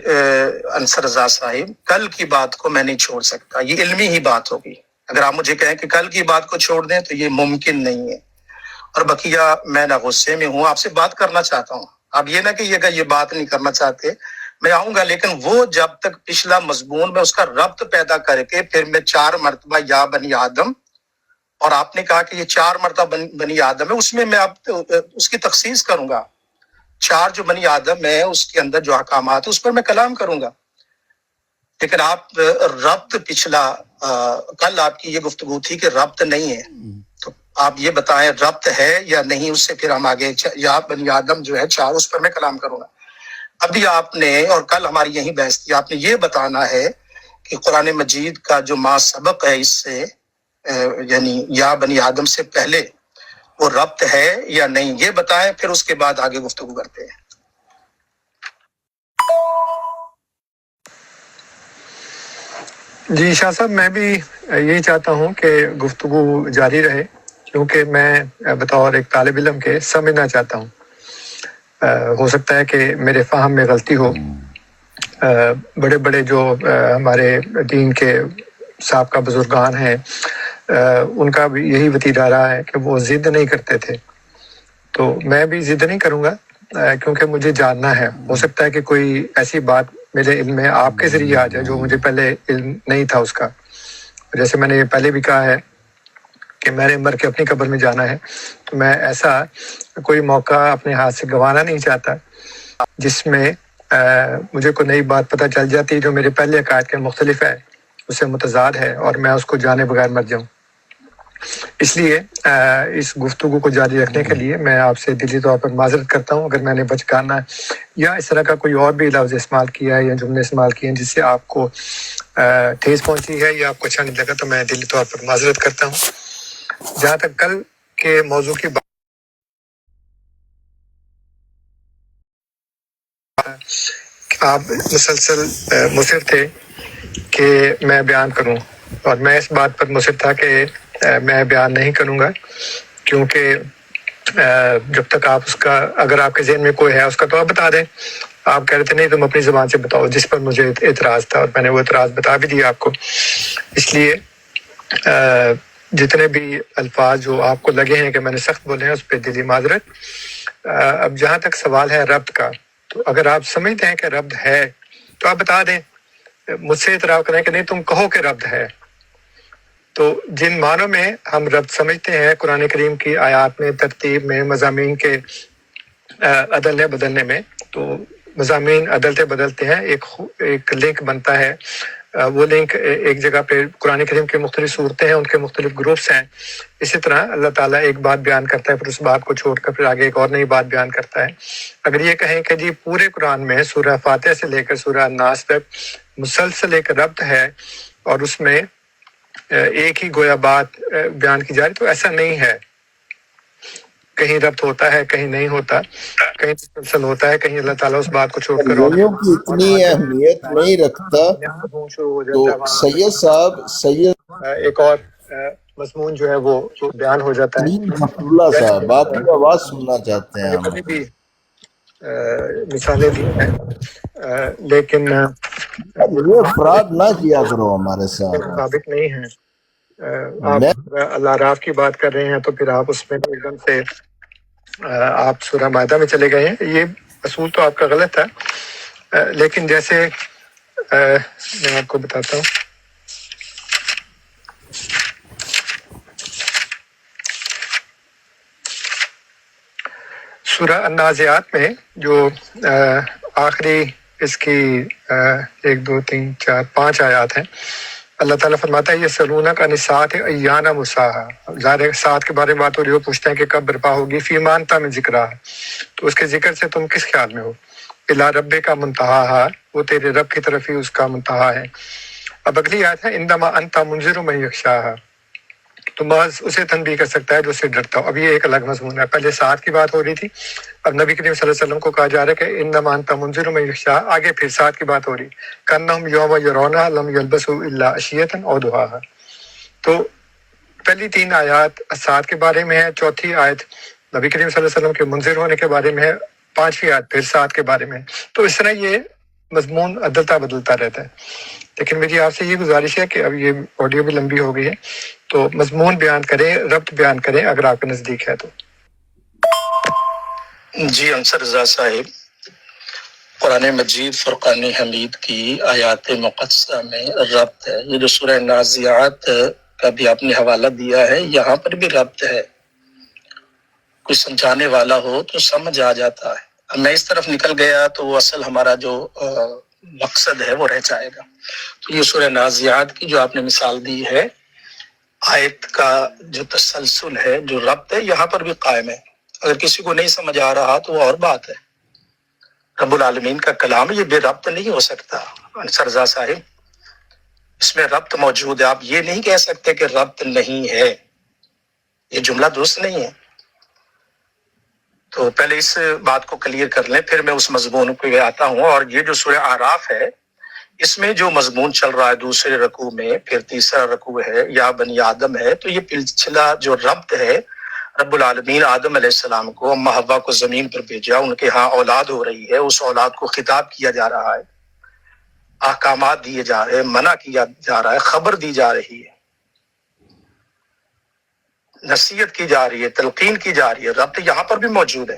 انصر رضا صاحب، کل کی بات کو میں نہیں چھوڑ سکتا، یہ علمی ہی بات ہوگی. اگر آپ مجھے کہیں کہ کل کی بات کو چھوڑ دیں تو یہ ممکن نہیں ہے. اور بقیہ میں نہ غصے میں ہوں، آپ سے بات کرنا چاہتا ہوں. آپ یہ نہ کہ یہ بات نہیں کرنا چاہتے، میں آؤں گا، لیکن وہ جب تک پچھلا مضمون میں اس کا ربط پیدا کر کے پھر میں 4 مرتبہ یا بنی آدم، اور آپ نے کہا کہ یہ 4 مرتبہ بنی آدم ہے، اس میں آپ اس کی تخصیص کروں گا. 4 جو بنی آدم ہے اس کے اندر جو احکامات ہے اس پر میں کلام کروں گا. لیکن آپ ربط پچھلا کل آپ کی یہ گفتگو تھی کہ ربط نہیں ہے، تو آپ یہ بتائیں ربط ہے یا نہیں، اس سے پھر ہم آگے یا بنی آدم جو ہے 4 اس پر میں کلام کروں گا. ابھی آپ نے، اور کل ہماری یہی بحث تھی، آپ نے یہ بتانا ہے کہ قرآن مجید کا جو ما سبق ہے اس سے یعنی یا بنی آدم سے پہلے وہ ربط ہے یا نہیں، یہ بتائیں، پھر اس کے بعد آگے گفتگو کرتے ہیں. جی شاہ صاحب، میں بھی یہی چاہتا ہوں کہ گفتگو جاری رہے، کیونکہ میں بطور ایک طالب علم کے سمجھنا چاہتا ہوں. ہو سکتا ہے کہ میرے فہم میں غلطی ہو. بڑے بڑے جو ہمارے دین کے سابقہ بزرگان ہیں، ان کا بھی یہی وتیرہ رہا ہے کہ وہ ضد نہیں کرتے تھے. تو میں بھی ضد نہیں کروں گا، کیونکہ مجھے جاننا ہے. ہو سکتا ہے کہ کوئی ایسی بات میرے علم میں آپ کے ذریعے آ جائے جو مجھے پہلے علم نہیں تھا اس کا. جیسے میں نے پہلے بھی کہا ہے کہ میں نے مر کے اپنی قبر میں جانا ہے، تو میں ایسا کوئی موقع اپنے ہاتھ سے گنوانا نہیں چاہتا جس میں مجھے کوئی نئی بات پتہ چل جاتی جو میرے پہلے عقائد کے مختلف ہے، اس سے متضاد ہے، اور میں اس کو جانے بغیر مر جاؤں. اس لیے اس گفتگو کو جاری رکھنے کے لیے میں آپ سے دلی طور پر معذرت کرتا ہوں اگر میں نے بچکانا یا اس طرح کا کوئی اور بھی لفظ استعمال کیا ہے یا جملے استعمال کیے ہیں جس سے آپ کو ٹھیس پہنچی ہے یا آپ کو اچھا نہیں لگا، تو میں دلی طور پر معذرت کرتا ہوں. جہاں تک کل کے موضوع کی بات، آپ مسلسل مصر تھے کہ میں بیان کروں، اور میں اس بات پر مصر تھا کہ میں بیان نہیں کروں گا، کیونکہ جب تک آپ اس کا، اگر آپ کے ذہن میں کوئی ہے اس کا تو آپ بتا دیں. آپ کہہ رہے تھے نہیں تم اپنی زبان سے بتاؤ، جس پر مجھے اعتراض تھا، اور میں نے وہ اعتراض بتا بھی دیا آپ کو. اس لیے جتنے بھی الفاظ جو آپ کو لگے ہیں کہ میں نے سخت بولے ہیں اس پہ دلی معذرت. اب جہاں تک سوال ہے ربط کا، تو اگر آپ سمجھتے ہیں کہ ربط ہے تو آپ بتا دیں، مجھ سے اعتراف کریں کہ نہیں تم کہو کہ ربط ہے. تو جن معنوں میں ہم ربط سمجھتے ہیں قرآن کریم کی آیات میں، ترتیب میں، مضامین کے عدلنے بدلنے میں، تو مضامین عدلتے بدلتے ہیں، ایک لنک بنتا ہے. وہ لنک ایک جگہ پہ قرآن کریم کی مختلف صورتیں ہیں، ان کے مختلف گروپس ہیں. اسی طرح اللہ تعالیٰ ایک بات بیان کرتا ہے، پھر اس بات کو چھوڑ کر پھر آگے ایک اور نئی بات بیان کرتا ہے. اگر یہ کہیں کہ جی پورے قرآن میں سورہ فاتحہ سے لے کر سورہ الناس تک مسلسل ایک ربط ہے اور اس میں ایک ہی گویا بات بیان کی جا رہی، تو ایسا نہیں ہے. کہیں ربط ہوتا ہے، کہیں نہیں ہوتا، کہیں مسلسل ہوتا ہے، کہیں اللہ تعالیٰ اس بات کو چھوڑ کر اور یوں کی اتنی اہمیت نہیں رکھتا. مضمون شروع ہو تو جاتا ہے وہاں سید صاحب ایک اور مضمون جو ہے وہ بیان ہو جاتا ہے. عبداللہ صاحب آپ کی آواز سننا چاہتے ہیں ہم. کبھی بھی مثالیں دی ہیں، لیکن یہ فراڈ نہ کیا کرو ہمارے ساتھ. مطابق نہیں ہیں. میں آپ اللہ راف کی بات کر رہے ہیں تو پھر آپ اس میں ایک دم سے آپ سورہ مائدہ میں چلے گئے ہیں. یہ اصول تو آپ کا غلط ہے، لیکن جیسے میں آپ کو بتاتا ہوں. سورہ النازعات میں جو آخری اس کی 1 2 3 4 5 آیات ہیں، اللہ تعالیٰ فرماتا ہے یہ سلونک عن الساعۃ ایان مرساہا. ظاہر ساتھ کے بارے میں بات ہو رہی، وہ پوچھتے ہیں کہ کب برپا ہوگی. فی ما انت من ذکرہا، تو اس کے ذکر سے تم کس خیال میں ہو. الی ربک منتہاہا، وہ تیرے رب کی طرف ہی اس کا منتہا ہے. اب اگلی آیت ہے انما انت منذر من یخشاہا، تو محض اسے تنبیہ کر سکتا ہے جو اسے ڈرتا ہو. اب یہ ایک الگ مضمون ہے. پہلے ساتھ کی بات ہو رہی تھی، اب نبی کریم صلی اللہ علیہ وسلم کو کہا جا رہا ہے کہ انما انت منذر من یخشاہا. آگے پھر ساتھ کی بات ہو رہی، کانہم یوم یرونہا لم یلبثوا الا عشیۃ او ضحاہا. تو پہلی 3 آیات ساتھ کے بارے میں ہے، چوتھی آیت نبی کریم صلی اللہ علیہ وسلم کے منذر ہونے کے بارے میں ہے، 5ویں آیت پھر ساتھ کے بارے میں. تو اس طرح یہ مضمون عدلتا بدلتا رہتا ہے. لیکن میری آپ سے یہ گزارش ہے کہ اب یہ آڈیو بھی لمبی ہو گئی ہے، تو مضمون بیان کریں، ربط بیان کریں اگر آپ کے نزدیک ہے تو. جی انصر رضا صاحب، قرآن مجید فرقان حمید کی آیات مقدسہ میں ربط ہے. یہ جو سورہ نازعات کا بھی آپ نے حوالہ دیا ہے، یہاں پر بھی ربط ہے. کوئی سمجھانے والا ہو تو سمجھ آ جاتا ہے. اب میں اس طرف نکل گیا تو وہ اصل ہمارا جو مقصد ہے وہ رہ جائے گا. تو یہ سورہ نازعات کی جو آپ نے مثال دی ہے، آیت کا جو تسلسل ہے، جو ربط ہے، یہاں پر بھی قائم ہے. اگر کسی کو نہیں سمجھ آ رہا تو وہ اور بات ہے. رب العالمین کا کلام یہ بے ربط نہیں ہو سکتا. انصر رضا صاحب، اس میں ربط موجود ہے. آپ یہ نہیں کہہ سکتے کہ ربط نہیں ہے، یہ جملہ درست نہیں ہے. تو پہلے اس بات کو کلیئر کر لیں، پھر میں اس مضمون پہ آتا ہوں. اور یہ جو سورہ اعراف ہے، اس میں جو مضمون چل رہا ہے دوسرے رکوع میں، پھر تیسرا رکوع ہے یا بنی آدم ہے، تو یہ پچھلا جو ربط ہے، رب العالمین آدم علیہ السلام کو، اما حوا کو زمین پر بھیجا، ان کے ہاں اولاد ہو رہی ہے، اس اولاد کو خطاب کیا جا رہا ہے، احکامات دیے جا رہے ہیں، منع کیا جا رہا ہے، خبر دی جا رہی ہے، نصیحت کی جا رہی ہے، تلقین کی جا رہی ہے. ربط یہاں پر بھی موجود ہے.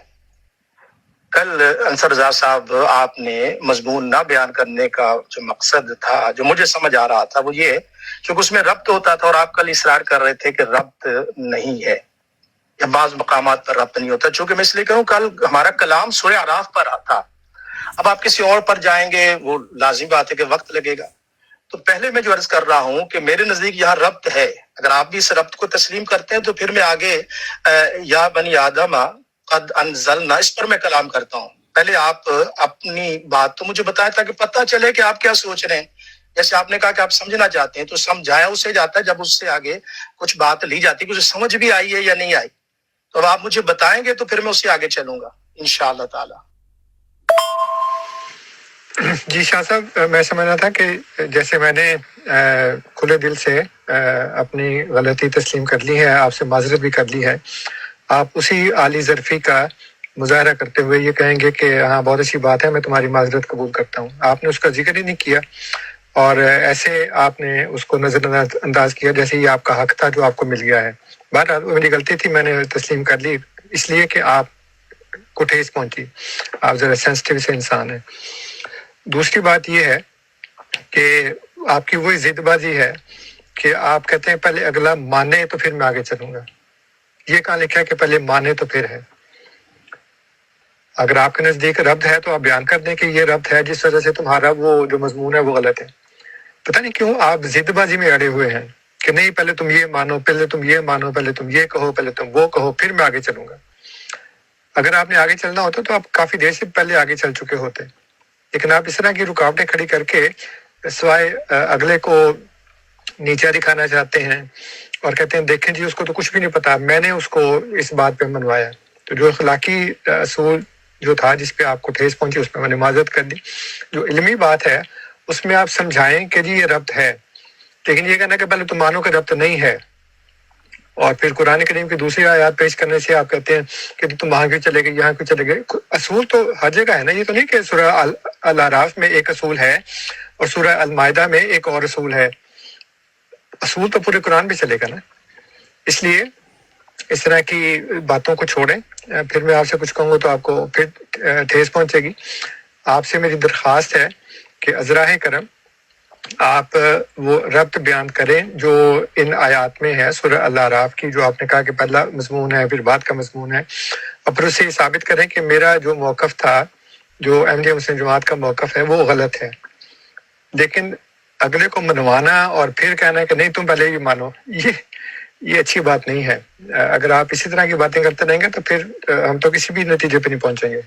کل انصر رضا صاحب آپ نے مضمون نہ بیان کرنے کا جو مقصد تھا، جو مجھے سمجھ آ رہا تھا، وہ یہ کیونکہ اس میں ربط ہوتا تھا، اور آپ کل اصرار کر رہے تھے کہ ربط نہیں ہے یا بعض مقامات پر ربط نہیں ہوتا. چونکہ میں اس لیے کہوں کل ہمارا کلام سورہ اعراف پر تھا. اب آپ کسی اور پر جائیں گے، وہ لازم بات ہے کہ وقت لگے گا. تو پہلے میں جو عرض کر رہا ہوں کہ میرے نزدیک یہاں ربط ہے. اگر آپ بھی اس ربط کو تسلیم کرتے ہیں تو پھر میں آگے یا بنی آدم قد انزلنا، اس پر میں کلام کرتا ہوں. پہلے آپ اپنی بات تو مجھے بتائیں تاکہ پتہ چلے کہ آپ کیا سوچ رہے ہیں. جیسے آپ نے کہا کہ آپ سمجھنا چاہتے ہیں، تو سمجھایا اسے جاتا ہے جب اس سے آگے کچھ بات لی جاتی ہے، کچھ سمجھ بھی آئی ہے یا نہیں آئی. تو اب آپ مجھے بتائیں گے تو پھر میں اس سے آگے چلوں گا انشاءاللہ تعالی. جی شاہ صاحب، میں سمجھ رہا تھا کہ جیسے میں نے کھلے دل سے اپنی غلطی تسلیم کر لی ہے، آپ سے معذرت بھی کر لی ہے، آپ اسی عالی ظرفی کا مظاہرہ کرتے ہوئے یہ کہیں گے کہ ہاں بہت اچھی بات ہے، میں تمہاری معذرت قبول کرتا ہوں. آپ نے اس کا ذکر ہی نہیں کیا اور ایسے آپ نے اس کو نظر انداز کیا جیسے یہ آپ کا حق تھا جو آپ کو مل گیا ہے. بہرحال وہ میری غلطی تھی، میں نے تسلیم کر لی اس لیے کہ آپ کو ٹھیس پہنچی. آپ ذرا سینسٹیو سے انسان ہیں. دوسری بات یہ ہے کہ آپ کی وہی ضد بازی ہے کہ آپ کہتے ہیں پہلے اگلا مانے تو پھر میں آگے چلوں گا. یہ کہاں لکھا ہے کہ پہلے مانے تو پھر ہے؟ اگر آپ کے نزدیک ربط ہے تو آپ بیان کر دیں کہ یہ ربط ہے، جس وجہ سے تمہارا وہ جو مضمون ہے وہ غلط ہے. پتہ نہیں کیوں آپ ضد بازی میں اڑے ہوئے ہیں کہ نہیں پہلے تم یہ مانو، پہلے تم یہ مانو، پہلے تم یہ کہو، پہلے تم وہ کہو، پھر میں آگے چلوں گا. اگر آپ نے آگے چلنا ہوتا تو آپ کافی دیر سے پہلے آگے چل چکے ہوتے، لیکن آپ اس طرح کی رکاوٹیں کھڑی کر کے سوائے اگلے کو نیچا دکھانا چاہتے ہیں اور کہتے ہیں دیکھیں جی اس کو تو کچھ بھی نہیں پتا، میں نے اس کو اس بات پہ منوایا. تو جو اخلاقی اصول جو تھا جس پہ آپ کو ٹھیس پہنچی اس پہ میں نے معذرت کر دی. جو علمی بات ہے اس میں آپ سمجھائیں کہ جی یہ ربط ہے، لیکن یہ کہنا کہ پہلے تم مانو کہ ربط نہیں ہے اور پھر قرآن کریم کی دوسری آیات پیش کرنے سے آپ کہتے ہیں کہ تم وہاں کیوں چلے گئے، یہاں کیوں چلے گئے. اصول تو ہر جگہ ہے نا. یہ تو نہیں کہ سورہ الاعراف میں ایک اصول ہے اور سورہ المائدہ میں ایک اور اصول ہے. اصول تو پورے قرآن بھی چلے گا نا. اس لیے اس طرح کی باتوں کو چھوڑیں. پھر میں آپ سے کچھ کہوں گا تو آپ کو پھر ٹھیس پہنچے گی. آپ سے میری درخواست ہے کہ ازراہ کرم آپ وہ ربط بیان کریں جو ان آیات میں ہے سورہ الاعراف کی، جو آپ نے کہا کہ پہلا مضمون ہے پھر بعد کا مضمون ہے، اور پھر اسے ثابت کریں کہ میرا جو موقف تھا، جو احمدیہ مسلم جماعت کا موقف ہے، وہ غلط ہے. لیکن اگلے کو منوانا اور پھر کہنا کہ نہیں تم پہلے ہی مانو، یہ اچھی بات نہیں ہے. اگر آپ اسی طرح کی باتیں کرتے رہیں گے تو پھر ہم تو کسی بھی نتیجے پہ نہیں پہنچیں گے.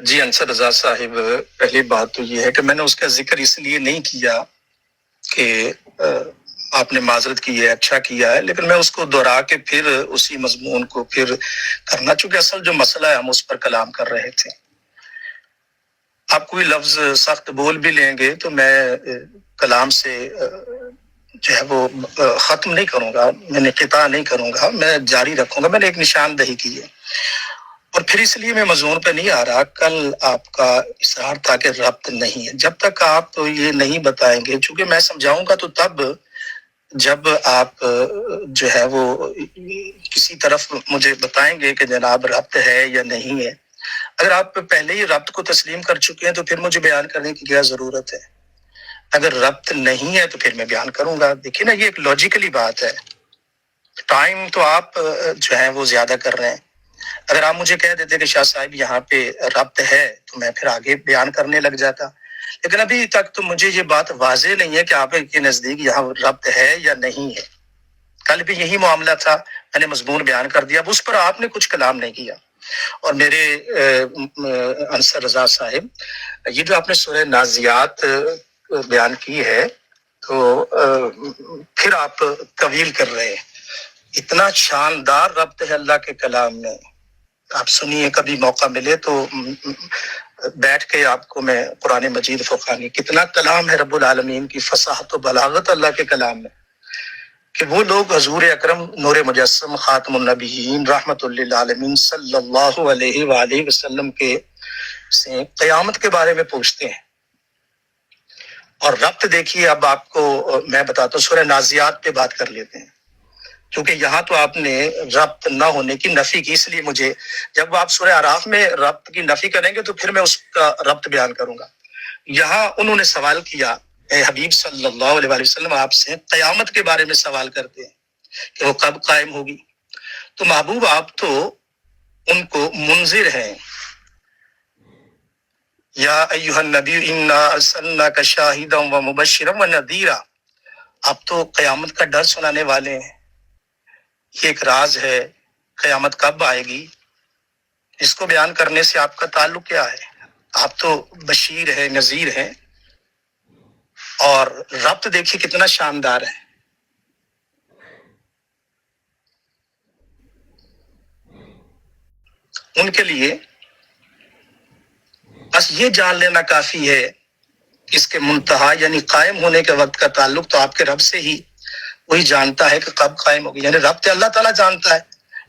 جی انصر رضا صاحب، پہلی بات تو یہ ہے کہ میں نے اس کا ذکر اس لیے نہیں کیا کہ آپ نے معذرت کی ہے، اچھا کیا ہے، لیکن میں اس کو دہرا کے پھر اسی مضمون کو پھر کرنا، چونکہ اصل جو مسئلہ ہے ہم اس پر کلام کر رہے تھے. آپ کوئی لفظ سخت بول بھی لیں گے تو میں کلام سے جو ہے وہ ختم نہیں کروں گا، میں نے قطع نہیں کروں گا، میں جاری رکھوں گا. میں نے ایک نشاندہی کی ہے اور پھر اس لیے میں مضمون پہ نہیں آ رہا. کل آپ کا اصرار تھا کہ ربط نہیں ہے. جب تک آپ یہ نہیں بتائیں گے، چونکہ میں سمجھاؤں گا تو تب جب آپ جو ہے وہ کسی طرف مجھے بتائیں گے کہ جناب ربط ہے یا نہیں ہے. اگر آپ پہلے ہی ربط کو تسلیم کر چکے ہیں تو پھر مجھے بیان کرنے کی کیا ضرورت ہے؟ اگر ربط نہیں ہے تو پھر میں بیان کروں گا. دیکھیے نا، یہ ایک لاجیکلی بات ہے. ٹائم تو آپ جو ہے وہ زیادہ کر رہے ہیں. اگر آپ مجھے کہہ دیتے کہ شاہ صاحب یہاں پہ ربط ہے تو میں پھر آگے بیان کرنے لگ جاتا، لیکن ابھی تک تو مجھے یہ بات واضح نہیں ہے کہ آپ کے نزدیک یہاں ربط ہے یا نہیں ہے. کل بھی یہی معاملہ تھا، میں نے مضمون بیان کر دیا، اب اس پر آپ نے کچھ کلام نہیں کیا. اور میرے انصر رضا صاحب، یہ جو آپ نے سورہ نازیات بیان کی ہے تو پھر آپ طویل کر رہے ہیں. اتنا شاندار ربط ہے اللہ کے کلام میں، آپ سنیے کبھی موقع ملے تو بیٹھ کے آپ کو میں قرآن مجید فقانی، کتنا کلام ہے رب العالمین کی فصاحت و بلاغت اللہ کے کلام میں، کہ وہ لوگ حضور اکرم نور مجسم خاتم النبیین رحمت للعالمین صلی اللہ علیہ وآلہ وسلم کے سے قیامت کے بارے میں پوچھتے ہیں. اور ربط دیکھیے، اب آپ کو میں بتاتا ہوں، سورہ نازیات پہ بات کر لیتے ہیں، کیونکہ یہاں تو آپ نے ربط نہ ہونے کی نفی کی. اس لیے مجھے جب آپ سورہ اعراف میں ربط کی نفی کریں گے تو پھر میں اس کا ربط بیان کروں گا. یہاں انہوں نے سوال کیا، اے حبیب صلی اللہ علیہ وآلہ وسلم، آپ سے قیامت کے بارے میں سوال کرتے ہیں کہ وہ کب قائم ہوگی. تو محبوب آپ تو ان کو منذر ہیں. یا ایھا النبی انا ارسلناک شاہدا ومبشرا ونذیرا، آپ تو قیامت کا ڈر سنانے والے ہیں. یہ ایک راز ہے، قیامت کب آئے گی، اس کو بیان کرنے سے آپ کا تعلق کیا ہے؟ آپ تو بشیر ہیں، نذیر ہیں. اور ربط دیکھیے کتنا شاندار ہے. ان کے لیے بس یہ جان لینا کافی ہے کہ اس کے منتہا یعنی قائم ہونے کے وقت کا تعلق تو آپ کے رب سے ہی وہی جانتا ہے کہ کب قائم ہوگی، یعنی ربط اللہ تعالیٰ جانتا ہے۔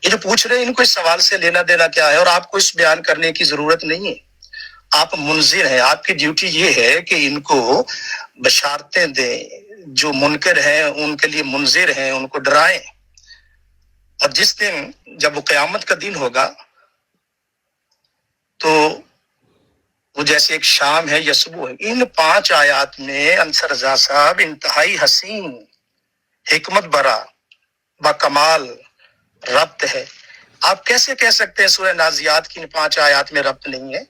یہ جو پوچھ رہے ہیں ان کو اس سوال سے لینا دینا کیا ہے؟ اور آپ کو اس بیان کرنے کی ضرورت نہیں ہے، آپ منذر ہیں، آپ کی ڈیوٹی یہ ہے کہ ان کو بشارتیں دیں، جو منکر ہیں ان کے لیے منذر ہیں، ان کو ڈرائیں۔ اور جس دن جب وہ قیامت کا دن ہوگا تو وہ جیسے ایک شام ہے یا صبح ہے۔ ان 5 آیات میں انصر رضا صاحب انتہائی حسین، حکمت برا، باکمال ربط ہے۔ آپ کیسے کہہ سکتے ہیں سورہ نازیات کی ان 5 آیات میں ربط نہیں ہے؟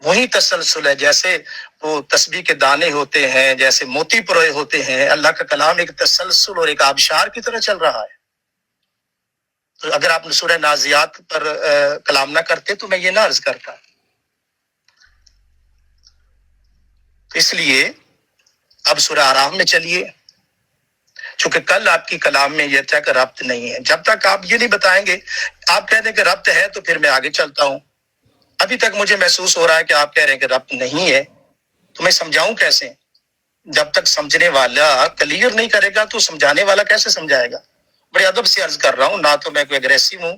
وہی تسلسل ہے، جیسے وہ تسبیح کے دانے ہوتے ہیں، جیسے موتی پروئے ہوتے ہیں، اللہ کا کلام ایک تسلسل اور ایک آبشار کی طرح چل رہا ہے۔ تو اگر آپ سورہ نازیات پر کلام نہ کرتے تو میں یہ نہ عرض کرتا۔ اس لیے اب سورہ اعراف میں چلیے، چونکہ کل آپ کی کلام میں یہ تھا کہ ربط نہیں ہے۔ جب تک آپ یہ نہیں بتائیں گے، آپ کہہ دیں کہ ربط ہے تو پھر میں آگے چلتا ہوں۔ ابھی تک مجھے محسوس ہو رہا ہے کہ آپ کہہ رہے ہیں کہ ربط نہیں ہے، تو میں سمجھاؤں کیسے؟ جب تک سمجھنے والا کلیئر نہیں کرے گا تو سمجھانے والا کیسے سمجھائے گا؟ بڑے ادب سے عرض کر رہا ہوں، نہ تو میں کوئی اگریسو ہوں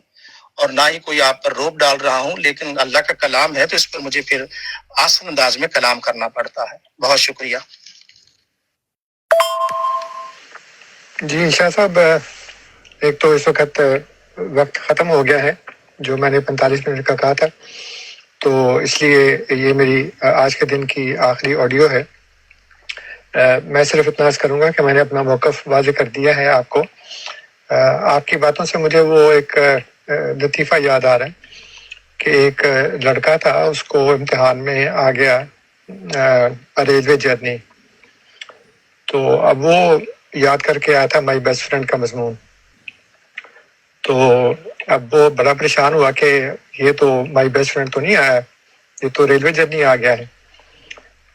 اور نہ ہی کوئی آپ پر روب ڈال رہا ہوں، لیکن اللہ کا کلام ہے تو اس پر مجھے پھر آسان انداز میں کلام کرنا پڑتا ہے۔ بہت شکریہ۔ جی شاہ صاحب، ایک تو اس وقت وقت ختم ہو گیا ہے جو میں نے 45 منٹ کا کہا تھا، تو اس لیے یہ میری آج کے دن کی آخری آڈیو ہے۔ میں صرف اتنا عرض کروں گا کہ میں نے اپنا موقف واضح کر دیا ہے آپ کو۔ آپ کی باتوں سے مجھے وہ ایک لطیفہ یاد آ رہا ہے کہ ایک لڑکا تھا، اس کو امتحان میں آ گیا ریلوے جرنی، تو اب وہ یاد کر کے آیا تھا مائی بیسٹ فرینڈ کا مضمون۔ تو اب وہ بڑا پریشان ہوا کہ یہ تو مائی بیسٹ فرینڈ تو نہیں آیا، یہ تو ریلوے جرنی آ گیا ہے۔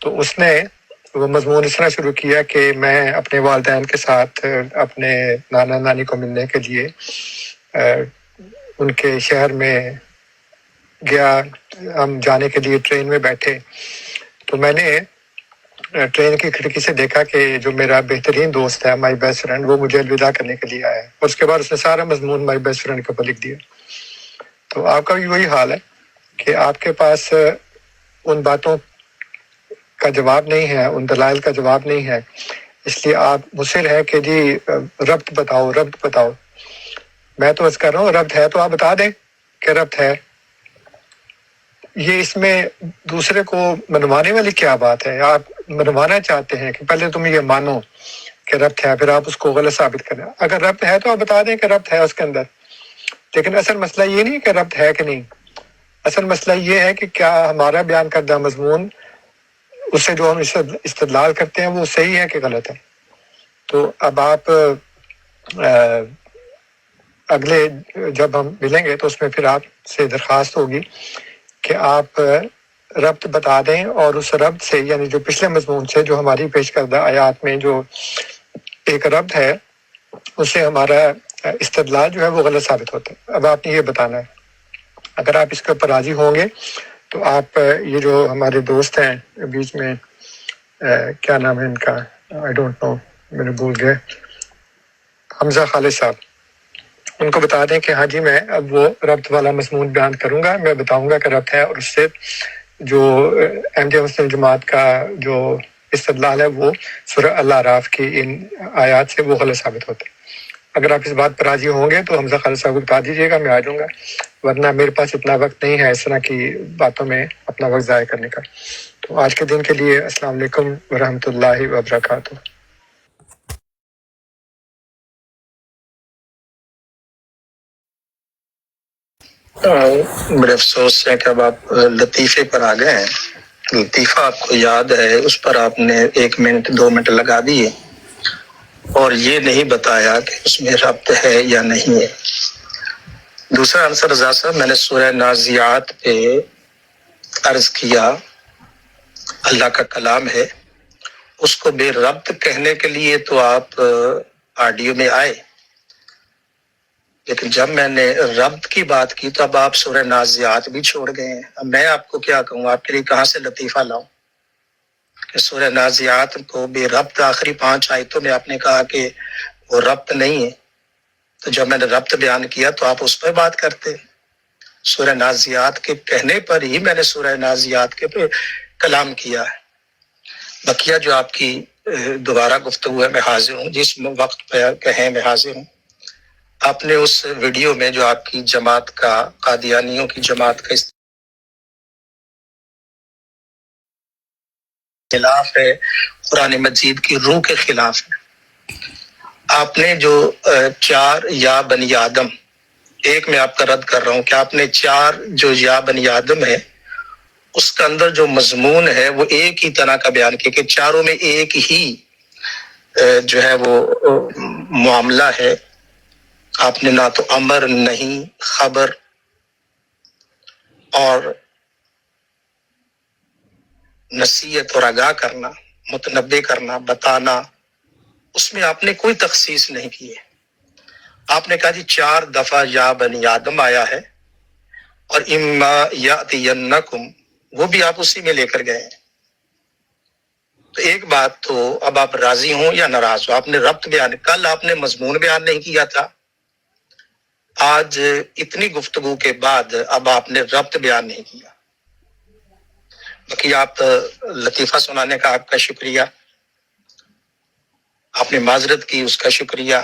تو اس نے وہ مضمون اس طرح شروع کیا کہ میں اپنے والدین کے ساتھ اپنے نانا نانی کو ملنے کے لیے ان کے شہر میں گیا۔ ہم جانے کے لیے ٹرین میں بیٹھے، تو میں نے ٹرین کی کھڑکی سے دیکھا کہ جو میرا بہترین دوست ہے مائی بیسٹ فرینڈ، وہ مجھے الوداع کرنے کے لیے آیا ہے، اور اس کے بعد اس نے سارا مضمون مائی بیسٹ فرینڈ کے اوپر لکھ دیا۔ تو آپ کا بھی وہی حال ہے کہ آپ کے پاس ان باتوں کا جواب نہیں ہے، ان دلائل کا جواب نہیں ہے، اس لیے آپ مصر ہے کہ جی ربط بتاؤ، ربط بتاؤ۔ میں تو عرض کر رہا ہوں ربط ہے تو آپ بتا دیں کہ ربط ہے۔ یہ اس میں دوسرے کو منوانے والی کیا بات ہے؟ آپ منوانا چاہتے ہیں کہ پہلے تم یہ مانو کہ ربط ہے، پھر آپ اس کو غلط ثابت کریں۔ اگر ربط ہے تو آپ بتا دیں کہ ربط ہے اس کے اندر، لیکن اصل مسئلہ یہ نہیں کہ ربط ہے کہ نہیں، اصل مسئلہ یہ ہے کہ کیا ہمارا بیان کردہ مضمون، اس سے جو ہم استدلال کرتے ہیں وہ صحیح ہے کہ غلط ہے۔ تو اب آپ اگلے جب ہم ملیں گے تو اس میں پھر آپ سے درخواست ہوگی کہ آپ ربط بتا دیں، اور اس ربط سے یعنی جو پچھلے مضمون سے جو ہماری پیش کردہ آیات میں جو ایک ربط ہے، اس سے ہمارا استدلال جو ہے وہ غلط ثابت ہوتا ہے۔ اب آپ نے یہ بتانا ہے۔ اگر آپ اس کے اوپر راضی ہوں گے تو آپ یہ جو ہمارے دوست ہیں بیچ میں، کیا نام ہے ان کا، آئی ڈونٹ نو، میں نے بھول گیا، حمزہ خالد صاحب، ان کو بتا دیں کہ ہاں جی میں اب وہ ربط والا مضمون بیان کروں گا، میں بتاؤں گا کہ ربط ہے، اور اس سے جو احمدیہ مسلم جماعت کا جو استدلال ہے وہ سورہ الاعراف کی ان آیات سے وہ غلط ثابت ہوتا ہے۔ اگر آپ اس بات پر راضی ہوں گے تو حمزہ خالد صاحب کو بتا دیجیے گا، میں آ جاؤں گا، ورنہ میرے پاس اتنا وقت نہیں ہے اس طرح کی باتوں میں اپنا وقت ضائع کرنے کا۔ تو آج کے دن کے لیے السلام علیکم ورحمۃ اللہ وبرکاتہ۔ بڑے افسوس ہے کہ اب آپ لطیفے پر آ گئے ہیں۔ لطیفہ آپ کو یاد ہے، اس پر آپ نے 1 منٹ 2 منٹ لگا دیے اور یہ نہیں بتایا کہ اس میں ربط ہے یا نہیں ہے۔ دوسرا انصر رضا صاحب، میں نے سورہ نازیات پہ عرض کیا اللہ کا کلام ہے، اس کو بے ربط کہنے کے لیے تو آپ آڈیو میں آئے، لیکن جب میں نے ربط کی بات کی تو اب آپ سورہ نازیات بھی چھوڑ گئے ہیں۔ اب میں آپ کو کیا کہوں، آپ کے لیے کہاں سے لطیفہ لاؤں کہ سورہ نازیات کو بے ربط آخری 5 آیتوں میں آپ نے کہا کہ وہ ربط نہیں ہے. تو جب میں نے ربط بیان کیا تو آپ اس پر بات کرتے. سورہ نازیات کے کہنے پر ہی میں نے سورہ نازیات کے پر کلام کیا ہے. بقیہ جو آپ کی دوبارہ گفتگو ہے میں حاضر ہوں، جس وقت پہ کہیں میں حاضر ہوں. آپ نے اس ویڈیو میں جو آپ کی جماعت کا، قادیانیوں کی جماعت کا خلاف ہے، قرآن مجید کی روح کے خلاف ہے. آپ نے جو 4 یا بنی آدم، ایک میں آپ کا رد کر رہا ہوں کہ آپ نے 4 جو یا بنی آدم ہے اس کے اندر جو مضمون ہے وہ ایک ہی طرح کا بیان کیا کہ چاروں میں ایک ہی جو ہے وہ معاملہ ہے. آپ نے نہ تو امر، نہیں خبر اور نصیحت اور آگاہ کرنا، متنبع کرنا، بتانا، اس میں آپ نے کوئی تخصیص نہیں کی ہے. آپ نے کہا جی 4 دفعہ یا بنی آدم آیا ہے اور اما یاتینکم، وہ بھی آپ اسی میں لے کر گئے ہیں. تو ایک بات تو اب آپ راضی ہوں یا ناراض ہو، آپ نے ربط بیان، کل آپ نے مضمون بیان نہیں کیا تھا، آج اتنی گفتگو کے بعد اب آپ نے ربط بیان نہیں کیا. باقی آپ لطیفہ سنانے کا آپ کا شکریہ، آپ نے معذرت کی اس کا شکریہ.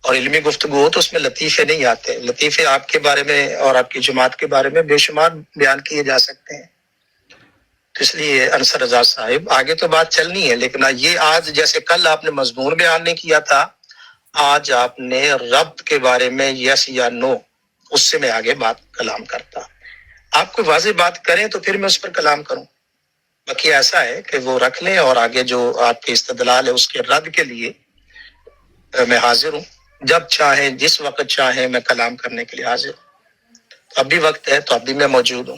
اور علمی گفتگو ہو تو اس میں لطیفے نہیں آتے. لطیفے آپ کے بارے میں اور آپ کی جماعت کے بارے میں بے شمار بیان کیے جا سکتے ہیں. اس لیے انصر رضا صاحب آگے تو بات چلنی ہے، لیکن یہ آج جیسے کل آپ نے مضمون بیان نہیں کیا تھا، آج آپ نے ربط کے بارے میں یس یا نو، اس سے میں آگے بات کلام کرتا. آپ کوئی واضح بات کریں تو پھر میں اس پر کلام کروں. باقی ایسا ہے کہ وہ رکھ لیں، اور آگے جو آپ کے استدلال ہے اس کے رد کے لیے میں حاضر ہوں. جب چاہیں، جس وقت چاہیں، میں کلام کرنے کے لیے حاضر ہوں. اب بھی وقت ہے تو اب بھی میں موجود ہوں.